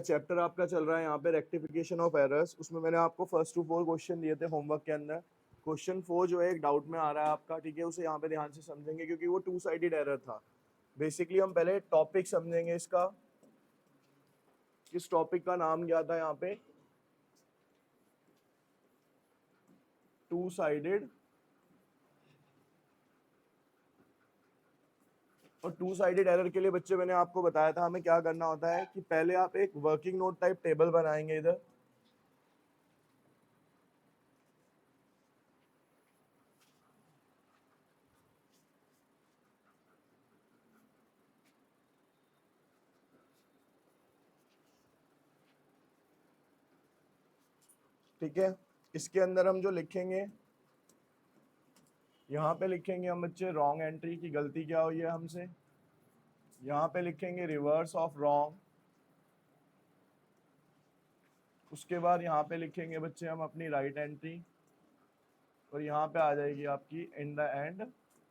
Chapter आपका चल रहा है यहाँ पे रेक्टिफिकेशन ऑफ एरर्स। उसमें मैंने आपको फर्स्ट टू 4 क्वेश्चन दिए थे होमवर्क के अंदर। क्वेश्चन 4 जो है एक डाउट में आ रहा है आपका, ठीक है, उसे यहाँ पे ध्यान से समझेंगे क्योंकि वो 2 साइडेड एरर था। बेसिकली हम पहले टॉपिक समझेंगे इसका, इस टॉपिक का नाम क्या था यहाँ पे, 2 साइडेड। और 2 साइडेड एरर के लिए बच्चे मैंने आपको बताया था हमें क्या करना होता है कि पहले आप एक वर्किंग नोट टाइप टेबल बनाएंगे इधर, ठीक है। इसके अंदर हम जो लिखेंगे, यहाँ पे लिखेंगे हम बच्चे रॉन्ग एंट्री की गलती क्या हुई है हमसे, यहाँ पे लिखेंगे रिवर्स ऑफ रॉन्ग, उसके बाद यहाँ पे लिखेंगे बच्चे हम अपनी राइट एंट्री, और यहाँ पे आ जाएगी आपकी in the end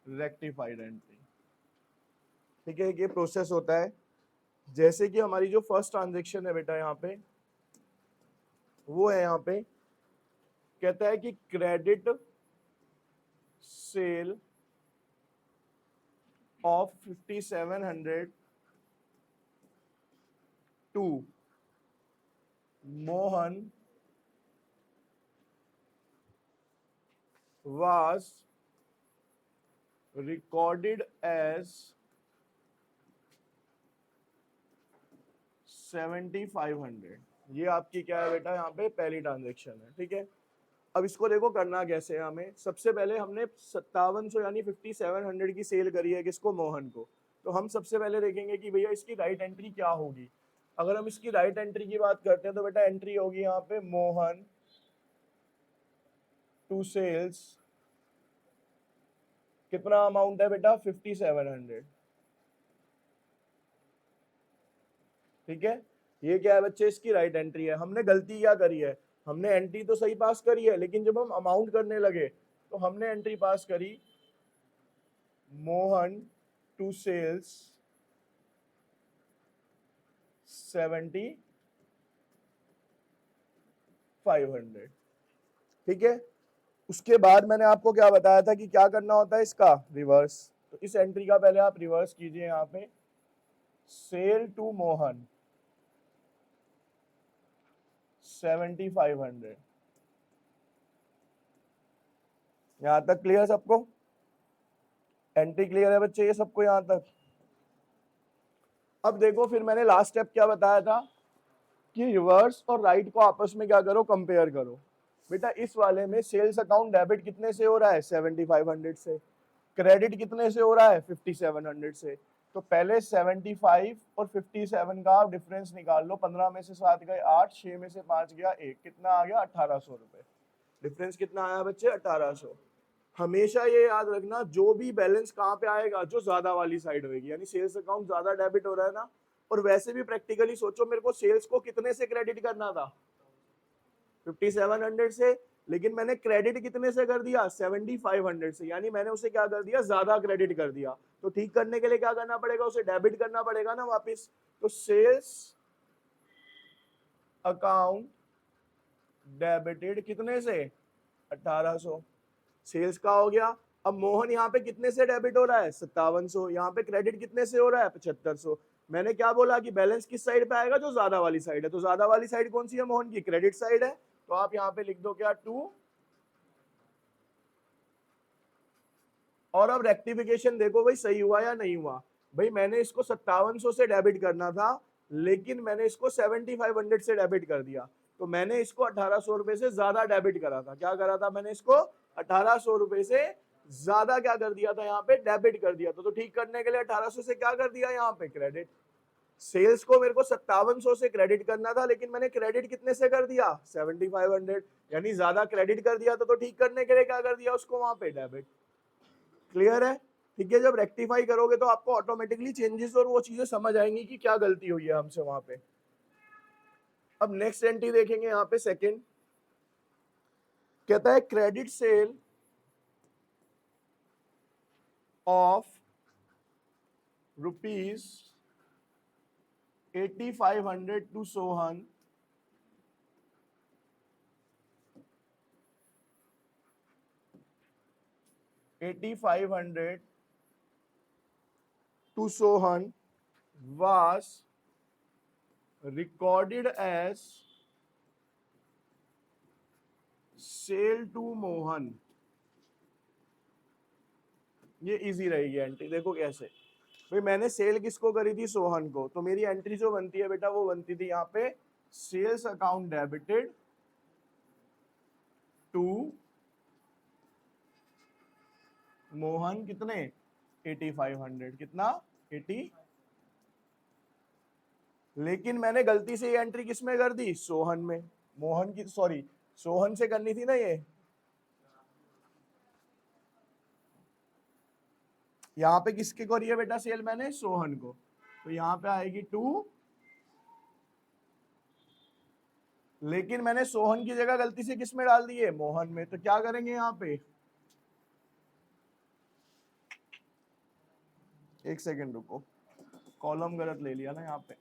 rectified entry, ठीक है। ये प्रोसेस होता है। जैसे कि हमारी जो फर्स्ट ट्रांजेक्शन है बेटा यहाँ पे, वो है यहाँ पे कहता है कि credit sale of 5700 to Mohan was recorded as 7500। ये आपकी क्या है बेटा यहाँ पे पहली ट्रांजेक्शन है, ठीक है। अब इसको देखो करना कैसे है हमें। सबसे पहले हमने 5700 यानी 5700 की सेल करी है किसको, मोहन को। तो हम सबसे पहले देखेंगे कि भैया इसकी राइट एंट्री क्या होगी। अगर हम इसकी राइट एंट्री की बात करते हैं तो बेटा एंट्री होगी यहाँ पे मोहन टू सेल्स, कितना अमाउंट है बेटा 5700, ठीक है। ये क्या है बच्चे, इसकी राइट एंट्री है। हमने गलती क्या करी है, हमने एंट्री तो सही पास करी है, लेकिन जब हम अमाउंट करने लगे तो हमने एंट्री पास करी मोहन टू सेल्स 7500, ठीक है। उसके बाद मैंने आपको क्या बताया था कि क्या करना होता है इसका रिवर्स। तो इस एंट्री का पहले आप रिवर्स कीजिए यहाँ पे, सेल टू मोहन 7500। यहां तक क्लियर सबको, एंट्री क्लियर है बच्चे ये सबको यहां तक। अब देखो फिर मैंने लास्ट स्टेप क्या बताया था कि रिवर्स और राइट को आपस में क्या करो, कंपेयर करो। बेटा इस वाले में सेल्स अकाउंट डेबिट कितने से हो रहा है 7500 से, क्रेडिट कितने से हो रहा है 5700 से। तो पहले 75 और 57 का आप डिफरेंस निकाल लो। 15 में से 7 गए 8, 6 में से 5 गया 1, कितना आ गया 1800 रुपए। डिफरेंस कितना आया बच्चे 1800। हमेशा ये याद रखना जो भी बैलेंस कहाँ पे आएगा, जो ज्यादा वाली साइड होगी, यानी सेल्स अकाउंट ज्यादा डेबिट हो रहा है ना। और वैसे भी प्रैक्टिकली सोचो, मेरे को सेल्स को कितने से क्रेडिट करना था 5700 से, लेकिन मैंने क्रेडिट कितने से कर दिया 7500 से, यानी मैंने उसे क्या कर दिया, ज्यादा क्रेडिट कर दिया। तो ठीक करने के लिए क्या करना पड़ेगा, उसे डेबिट करना पड़ेगा ना वापस। तो सेल्स अकाउंट डेबिटेड कितने से 1800, सेल्स का हो गया। अब मोहन यहाँ पे कितने से डेबिट हो रहा है 5700, यहाँ पे क्रेडिट कितने से हो रहा है 7500। मैंने क्या बोला कि बैलेंस किस साइड पे आएगा, जो ज्यादा वाली साइड है। तो ज्यादा वाली साइड कौन सी है, मोहन की क्रेडिट साइड है। तो आप यहाँ पे लिख दो क्या 2, और अब रेक्टिफिकेशन देखो भाई सही हुआ या नहीं हुआ। भाई मैंने इसको 5700 से डेबिट करना था, लेकिन मैंने इसको 7500 से डेबिट कर दिया। तो मैंने इसको 1800 रुपए से ज्यादा डेबिट करा था। क्या करा था मैंने इसको 1800 रुपए से ज्यादा क्या कर दिया था, यहाँ पे डेबिट कर दिया था। तो ठीक करने के लिए 1800 से क्या कर दिया यहाँ पे क्रेडिट। सेल्स को मेरे को 5700 से क्रेडिट करना था, लेकिन मैंने क्रेडिट कितने से कर दिया 7500, यानी ज्यादा क्रेडिट कर दिया था। तो ठीक करने के लिए क्या कर दिया उसको वहां पे डेबिट। क्लियर है, ठीक है। जब रेक्टिफाई करोगे तो आपको ऑटोमेटिकली चेंजेस और वो चीजें समझ आएंगी कि क्या गलती हुई है हमसे वहां पे। अब नेक्स्ट एंट्री देखेंगे यहाँ पे सेकंड, कहता है credit sale of rupees 8500 to Sohan, $8,500 to Sohan was recorded as sale to Mohan। ये इजी रहेगी एंट्री, देखो कैसे। भाई मैंने सेल किसको करी थी, सोहन को, तो मेरी एंट्री जो बनती है बेटा वो बनती थी यहाँ पे sales account debited to Mohan, कितने 8500, कितना 80। लेकिन मैंने गलती से ये एंट्री किस में कर दी, सोहन में। मोहन की, सॉरी, सोहन से करनी थी ना ये। यहाँ पे किसके को रही है बेटा सेल मैंने, सोहन को, तो यहाँ पे आएगी 2। लेकिन मैंने सोहन की जगह गलती से किस में डाल दी है, मोहन में, तो क्या करेंगे यहाँ पे, एक सेकेंड रुको, कॉलम गलत ले लिया ना यहाँ पे।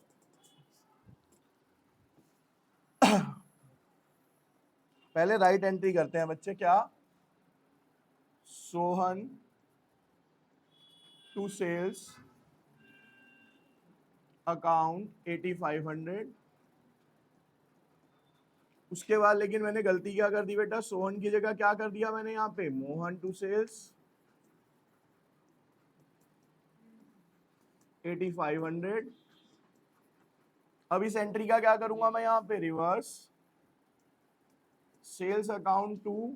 पहले राइट एंट्री करते हैं बच्चे, क्या, सोहन टू सेल्स अकाउंट 8500। उसके बाद लेकिन मैंने गलती क्या कर दी बेटा, सोहन की जगह क्या कर दिया मैंने यहाँ पे, मोहन टू सेल्स 8500। अब इस एंट्री का क्या करूंगा मैं यहाँ पे, रिवर्स, सेल्स अकाउंट टू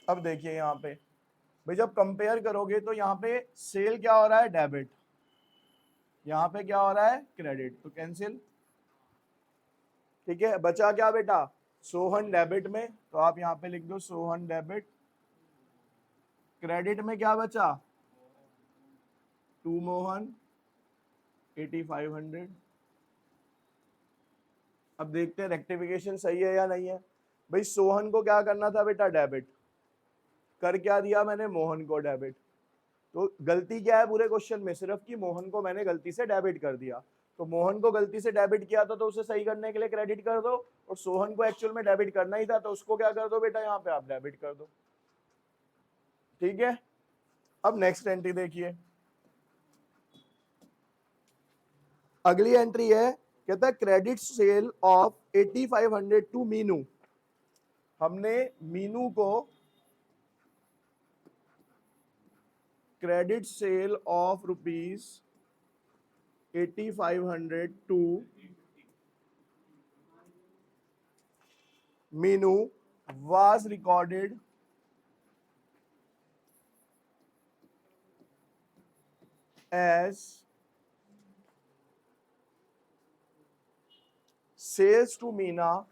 अब देखिए यहाँ पे भाई जब कंपेयर करोगे तो यहाँ पे सेल क्या हो रहा है, डेबिट, यहाँ पे क्या हो रहा है, क्रेडिट, तो कैंसिल। ठीक है, बचा क्या बेटा, सोहन डेबिट में, तो आप यहाँ पे लिख दो सोहन डेबिट। क्रेडिट में क्या बचा, टू मोहन 8500। अब देखते हैं रेक्टिफिकेशन सही है या नहीं है। भाई सोहन को क्या करना था बेटा, डेबिट, कर क्या दिया मैंने, मोहन को डेबिट। तो गलती क्या है पूरे क्वेश्चन में, सिर्फ कि मोहन को मैंने गलती से डेबिट कर दिया। तो मोहन को गलती से डेबिट किया था तो उसे सही करने के लिए क्रेडिट कर दो, और सोहन को एक्चुअल में डेबिट करना ही था तो उसको क्या कर दो बेटा, यहाँ पे आप डेबिट कर दो। ठीक है, अब नेक्स्ट एंट्री देखिए, अगली एंट्री है, कहता है credit sale of 8500 to Meenu. हमने मीनू को credit sale of rupees 8500 to Meenu was recorded as sales to Meena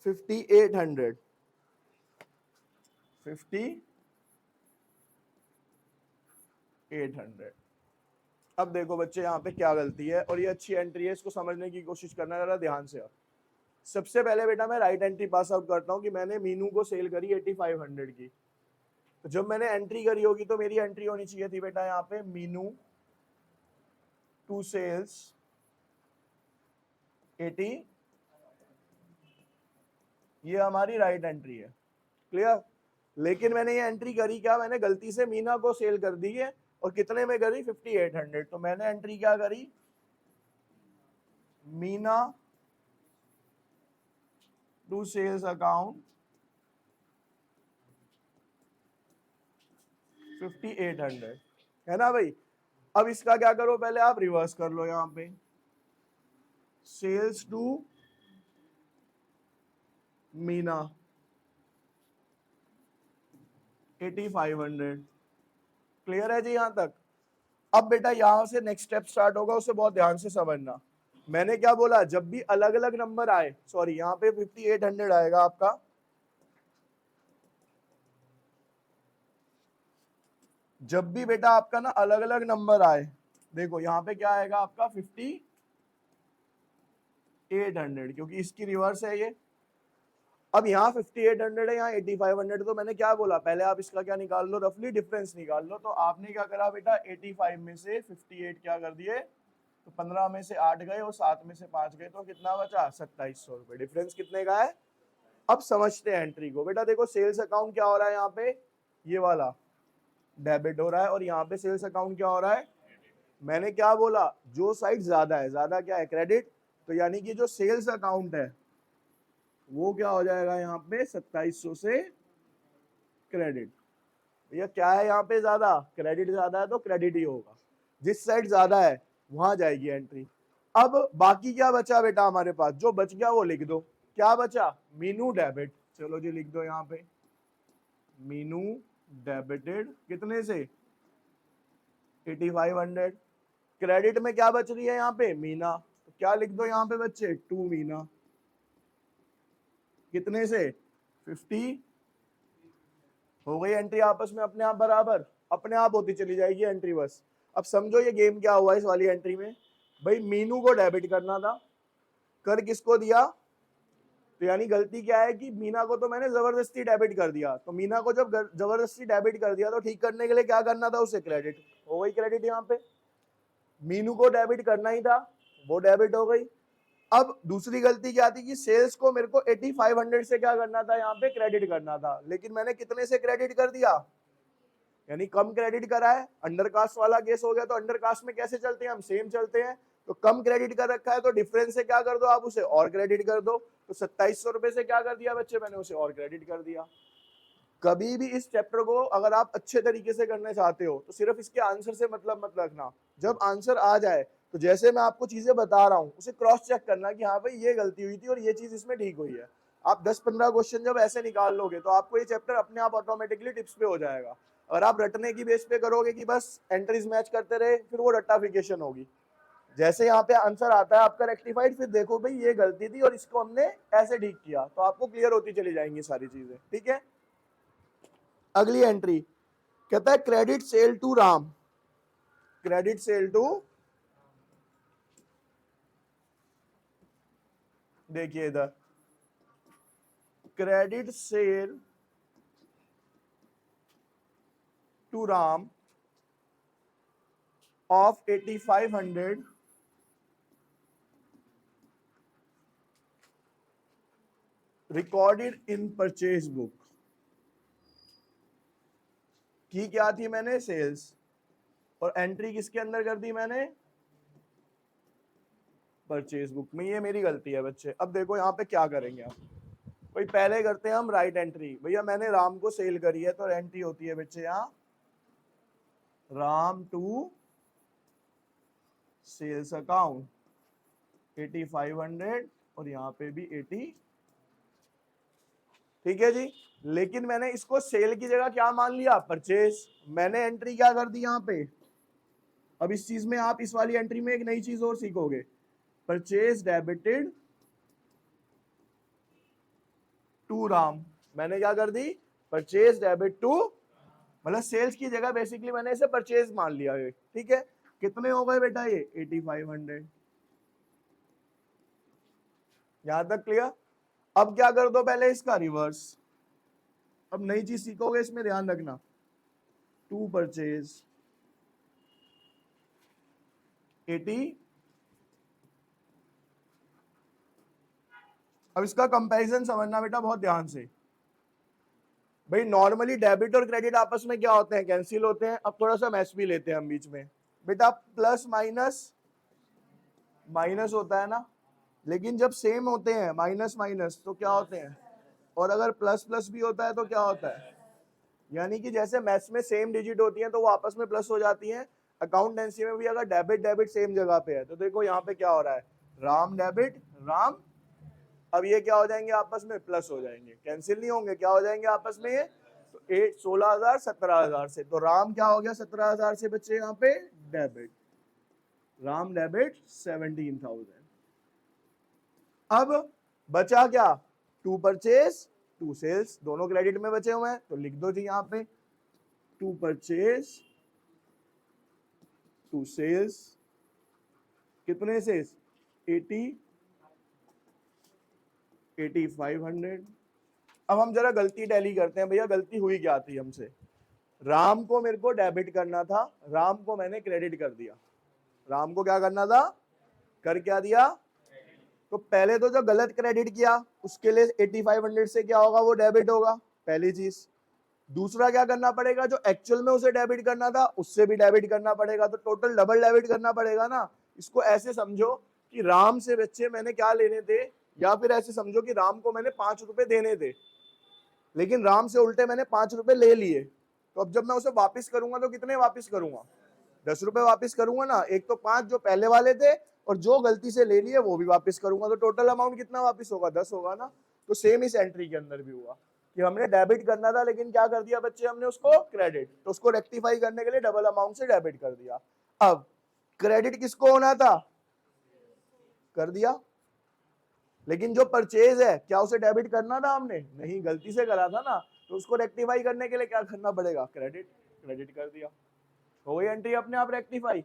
$5,800। अब देखो बच्चे यहाँ पे क्या गलती है, और ये अच्छी एंट्री है, इसको समझने की कोशिश करना जरा ध्यान से। अब सबसे पहले बेटा मैं राइट एंट्री पास आउट करता हूँ कि मैंने मीनू को सेल करी 8500 की। तो जब मैंने एंट्री करी होगी तो मेरी एंट्री होनी चाहिए थी बेटा यहाँ पे मीनू टू सेल्स 80, ये हमारी राइट एंट्री है, क्लियर। लेकिन मैंने ये एंट्री करी क्या, मैंने गलती से मीना को सेल कर दी है, और कितने में करी, 5800। तो मैंने एंट्री क्या करी, मीना टू सेल्स अकाउंट 5800, है ना भाई। अब इसका क्या करो, पहले आप रिवर्स कर लो, यहाँ पे सेल्स टू मीना 8500, क्लियर है जी यहाँ तक। अब बेटा यहां से नेक्स्ट स्टेप स्टार्ट होगा, उसे बहुत ध्यान से समझना। मैंने क्या बोला, जब भी अलग अलग नंबर आए, सॉरी यहाँ पे 5800 आएगा आपका, जब भी बेटा आपका ना अलग अलग नंबर आए, देखो यहाँ पे क्या आएगा आपका 5800, क्योंकि इसकी रिवर्स है ये। अब यहाँ 5800 है, यहाँ 8500, तो मैंने क्या बोला पहले, आप इसका क्या निकाल लो, रफली डिफरेंस निकाल लो। तो आपने क्या करा बेटा, 85 में से 58 क्या कर दिए, तो 15 में से 8 गए और 7 में से 5 गए, तो कितना बचा, 2700 रुपए। डिफरेंस कितने का है। अब समझते हैं एंट्री को। बेटा देखो सेल्स अकाउंट क्या हो रहा है यहाँ पे, ये वाला डेबिट हो रहा है, और यहाँ पे सेल्स अकाउंट क्या हो रहा है, मैंने क्या बोला, जो साइड ज्यादा है, ज्यादा क्या है, क्रेडिट। तो यानी कि जो सेल्स अकाउंट है वो क्या हो जाएगा यहाँ पे 2700 से क्रेडिट। भैया क्या है यहाँ पे ज्यादा, क्रेडिट ज्यादा है तो क्रेडिट ही होगा, जिस साइड ज्यादा है वहां जाएगी एंट्री। अब बाकी क्या बचा बेटा हमारे पास, जो बच गया वो लिख दो। क्या बचा, मीनू डेबिट, चलो जी लिख दो यहाँ पे, मीनू डेबिटेड कितने से, 8500। क्रेडिट में क्या बच रही है यहाँ पे, मीना, तो क्या लिख दो यहाँ पे बच्चे, 2 मीना, कितने से, 50। हो गई एंट्री आपस में अपने आप बराबर, अपने आप होती चली जाएगी एंट्री बस। अब समझो ये गेम क्या हुआ इस वाली एंट्री में, भाई मीनू को डेबिट करना था, कर किसको दिया, तो यानी गलती क्या है कि मीना को तो मैंने जबरदस्ती डेबिट कर दिया, तो मीना को जब जबरदस्ती डेबिट कर दिया तो ठीक करने के लिए क्या करना था, उसे क्रेडिट। हो गई क्रेडिट, यहाँ पे मीनू को डेबिट करना ही था, वो डेबिट हो गई। अब दूसरी गलती क्या थी कि सेल्स को मेरे को 8500 से क्या करना था, यहाँ पे क्रेडिट करना था, लेकिन मैंने कितने से क्रेडिट कर दिया, यानी कम क्रेडिट करा है। अंडरकास्ट वाला केस हो गया, तो अंडरकास्ट में कैसे चलते हैं हम, सेम चलते हैं। तो कम क्रेडिट कर रखा है तो डिफरेंस से क्या कर दो आप, उसे और क्रेडिट कर दो। तो 2700 रुपए से क्या कर दिया बच्चे, मैंने उसे और क्रेडिट कर दिया। कभी भी इस चैप्टर को अगर आप अच्छे तरीके से करना चाहते हो तो सिर्फ इसके आंसर से मतलब मत रखना। जब आंसर आ जाए तो जैसे मैं आपको चीजें बता रहा हूँ उसे क्रॉस चेक करना कि हाँ भाई ये गलती हुई थी और ये चीज इसमें ठीक हुई है। आप 10-15 क्वेश्चन जब ऐसे निकाल लोगे तो आपको ये चैप्टर अपने आप ऑटोमेटिकली टिप्स पे हो जाएगा। अगर आप रटने की बेस पे करोगे कि बस एंट्रीज मैच करते रहे, फिर वो रट्टाफिकेशन होगी। जैसे यहाँ पे आंसर आता है आपका रेक्टिफाइड, फिर देखो भाई ये गलती थी और इसको हमने ऐसे ठीक किया, तो आपको क्लियर होती चली जाएंगी सारी चीजें। ठीक है, अगली एंट्री कहता है credit sale to Ram, credit sale to, देखिए इधर credit sale to Ram of 8500 recorded in purchase book. की क्या थी मैंने, सेल्स, और एंट्री किसके अंदर कर दी मैंने, परचेज बुक में। ये मेरी गलती है बच्चे। अब देखो यहाँ पे क्या करेंगे आप, भाई पहले करते हैं हम राइट एंट्री। भैया मैंने राम को सेल करी है तो एंट्री होती है बच्चे यहाँ राम टू सेल्स अकाउंट 8500 और यहाँ पे भी 80। ठीक है जी, लेकिन मैंने इसको सेल की जगह क्या मान लिया, परचेज। मैंने एंट्री क्या कर दी यहाँ पे। अब इस चीज में आप इस वाली एंट्री में एक नई चीज और सीखोगे, परचेज डेबिटेड टू राम। मैंने क्या कर दी, परचेज डेबिट टू, मतलब सेल्स की जगह बेसिकली मैंने इसे परचेज मान लिया है। ठीक है, कितने हो गए बेटा ये 8500, यहां तक क्लियर। अब क्या कर दो, पहले इसका रिवर्स। अब नई चीज सीखोगे इसमें ध्यान रखना, टू परचेज 80। अब इसका कंपैरिजन समझना बेटा बहुत ध्यान से। भाई नॉर्मली डेबिट और क्रेडिट आपस में क्या होते हैं, कैंसिल होते हैं। अब थोड़ा सा मैच भी लेते हैं हम बीच में। बेटा प्लस माइनस माइनस होता है ना, लेकिन जब सेम होते हैं माइनस माइनस तो क्या होते हैं, और अगर प्लस प्लस भी होता है तो क्या होता है, यानी कि जैसे मैथ्स में सेम डिजिट होती हैं तो वो आपस में प्लस हो जाती हैं, अकाउंटेंसी में भी अगर डेबिट डेबिट सेम जगह पे है तो देखो यहाँ पे क्या हो रहा है, राम डेबिट राम। अब ये क्या हो जाएंगे आपस में, प्लस हो जाएंगे, कैंसिल नहीं होंगे, क्या हो जाएंगे आपस में ये, तो 16,000 17,000 से, तो राम क्या हो गया 17,000 से बच्चे यहाँ पे डेबिट, राम डेबिट 17,000। अब बचा क्या, टू परचेज टू सेल्स, दोनों क्रेडिट में बचे हुए हैं तो लिख दो जी यहाँ पे टू परचेज टू सेल्स, कितने से 8500। अब हम जरा गलती टैली करते हैं, भैया गलती हुई क्या थी हमसे। राम को मेरे को डेबिट करना था, राम को मैंने क्रेडिट कर दिया। राम को क्या करना था, कर क्या दिया। तो पहले तो जो गलत क्रेडिट किया उसके लिए 8500 से क्या होगा, वो डेबिट होगा, पहली चीज। दूसरा क्या करना पड़ेगा, जो एक्चुअल में उसे डेबिट करना था उससे भी डेबिट करना पड़ेगा, तो टोटल डबल डेबिट करना पड़ेगा ना। इसको ऐसे समझो कि राम से बच्चे मैंने क्या लेने थे, या फिर ऐसे समझो कि राम को मैंने 5 रुपए देने थे, लेकिन राम से उल्टे मैंने 5 रुपए ले लिए। तो अब जब मैं उसे वापिस करूंगा तो कितने वापिस करूंगा, 10 रुपए वापिस करूंगा ना। एक तो 5 जो पहले वाले थे, और जो गलती से ले लिए वो भी वापिस करूंगा, तो टोटल अमाउंट कितना वापिस होगा, 10 होगा ना। तो सेम इस एंट्री के अंदर भी हुआ कि हमने डेबिट करना था, लेकिन क्या कर दिया बच्चे, हमने उसको क्रेडिट। तो उसको रेक्टिफाई करने के लिए डबल अमाउंट से डेबिट कर दिया। अब क्रेडिट किसको होना था, कर दिया, लेकिन जो परचेज है क्या उसे डेबिट करना था हमने, नहीं, गलती से करा था ना। तो उसको रेक्टिफाई करने के लिए क्या करना पड़ेगा, क्रेडिट, क्रेडिट कर दिया, हो गई एंट्री अपने आप रेक्टिफाई।